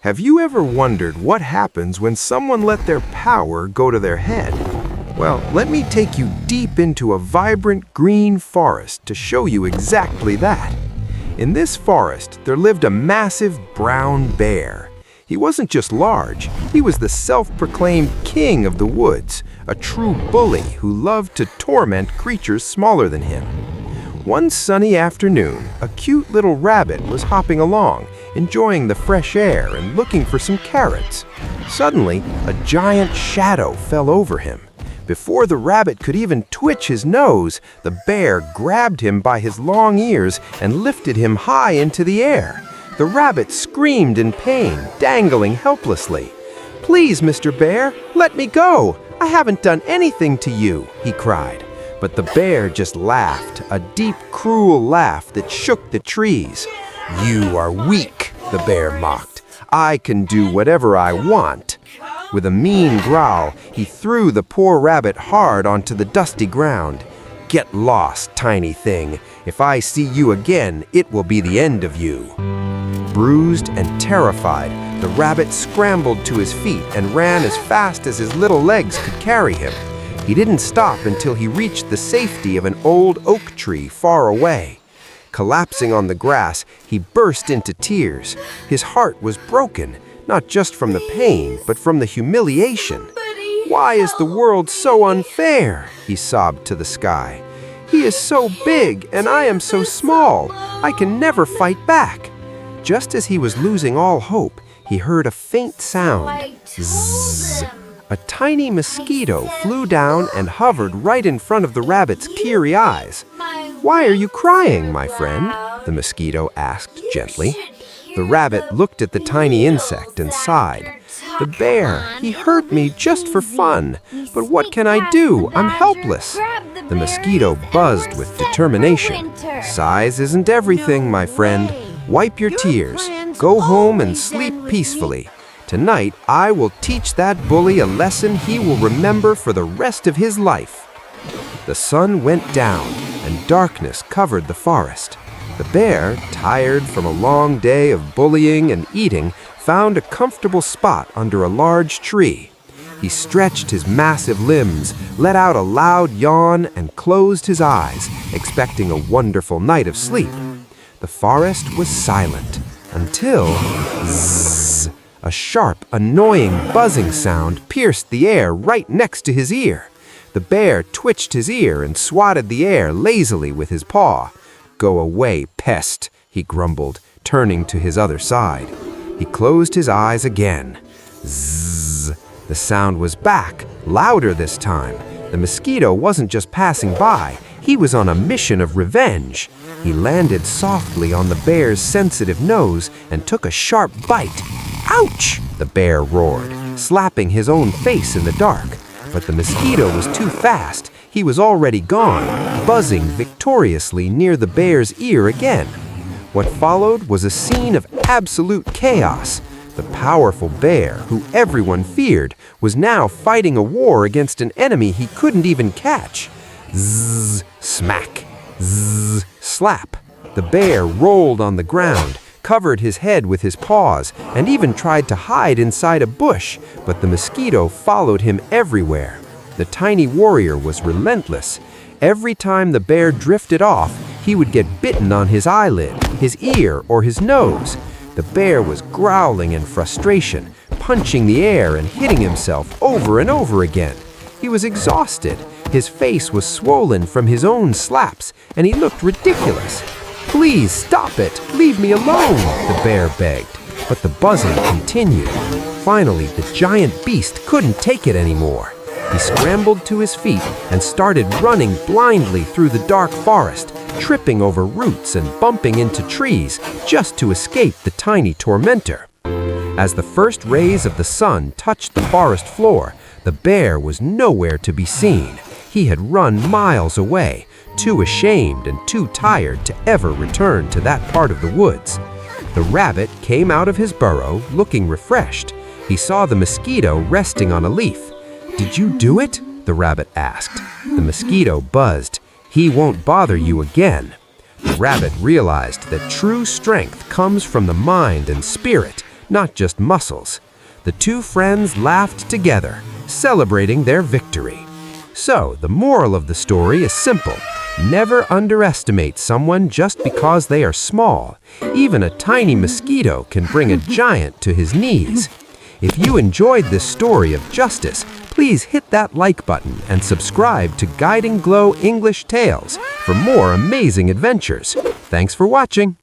Have you ever wondered what happens when someone let their power go to their head? Well, let me take you deep into a vibrant green forest to show you exactly that. In this forest, there lived a massive brown bear. He wasn't just large, he was the self-proclaimed king of the woods, a true bully who loved to torment creatures smaller than him. One sunny afternoon, a cute little rabbit was hopping along, enjoying the fresh air and looking for some carrots. Suddenly, a giant shadow fell over him. Before the rabbit could even twitch his nose, the bear grabbed him by his long ears and lifted him high into the air. The rabbit screamed in pain, dangling helplessly. "Please, Mr. Bear, let me go. I haven't done anything to you," he cried. But the bear just laughed, a deep, cruel laugh that shook the trees. "You are weak," the bear mocked. "I can do whatever I want." With a mean growl, he threw the poor rabbit hard onto the dusty ground. "Get lost, tiny thing. If I see you again, it will be the end of you." Bruised and terrified, the rabbit scrambled to his feet and ran as fast as his little legs could carry him. He didn't stop until he reached the safety of an old oak tree far away. Collapsing on the grass, he burst into tears. His heart was broken, not just from the pain, but from the humiliation. "Why is the world so unfair?" he sobbed to the sky. "He is so big and I am so small. I can never fight back." Just as he was losing all hope, he heard a faint sound. Zzz. A tiny mosquito flew down and hovered right in front of the rabbit's teary eyes. "Why are you crying, my friend?" the mosquito asked gently. The rabbit looked at the tiny insect and sighed. "The bear, he hurt me just for fun. But what can I do? I'm helpless." The mosquito buzzed with determination. "Size isn't everything, my friend. Wipe your tears. Go home and sleep peacefully. Tonight, I will teach that bully a lesson he will remember for the rest of his life." The sun went down, and darkness covered the forest. The bear, tired from a long day of bullying and eating, found a comfortable spot under a large tree. He stretched his massive limbs, let out a loud yawn, and closed his eyes, expecting a wonderful night of sleep. The forest was silent until zzz. A sharp, annoying buzzing sound pierced the air right next to his ear. The bear twitched his ear and swatted the air lazily with his paw. "Go away, pest," he grumbled, turning to his other side. He closed his eyes again. Zzz. The sound was back, louder this time. The mosquito wasn't just passing by. He was on a mission of revenge. He landed softly on the bear's sensitive nose and took a sharp bite. "Ouch!" the bear roared, slapping his own face in the dark. But the mosquito was too fast. He was already gone, buzzing victoriously near the bear's ear again. What followed was a scene of absolute chaos. The powerful bear, who everyone feared, was now fighting a war against an enemy he couldn't even catch. Zzz, smack, zzz, slap. The bear rolled on the ground, covered his head with his paws, and even tried to hide inside a bush, but the mosquito followed him everywhere. The tiny warrior was relentless. Every time the bear drifted off, he would get bitten on his eyelid, his ear, or his nose. The bear was growling in frustration, punching the air and hitting himself over and over again. He was exhausted. His face was swollen from his own slaps, and he looked ridiculous. "Please stop it! Leave me alone!" the bear begged. But the buzzing continued. Finally, the giant beast couldn't take it anymore. He scrambled to his feet and started running blindly through the dark forest, tripping over roots and bumping into trees just to escape the tiny tormentor. As the first rays of the sun touched the forest floor, the bear was nowhere to be seen. He had run miles away, too ashamed and too tired to ever return to that part of the woods. The rabbit came out of his burrow looking refreshed. He saw the mosquito resting on a leaf. "Did you do it?" the rabbit asked. The mosquito buzzed. "He won't bother you again." The rabbit realized that true strength comes from the mind and spirit, not just muscles. The two friends laughed together, celebrating their victory. So, the moral of the story is simple. Never underestimate someone just because they are small. Even a tiny mosquito can bring a giant to his knees. If you enjoyed this story of justice, please hit that like button and subscribe to Guiding Glow English Tales for more amazing adventures. Thanks for watching.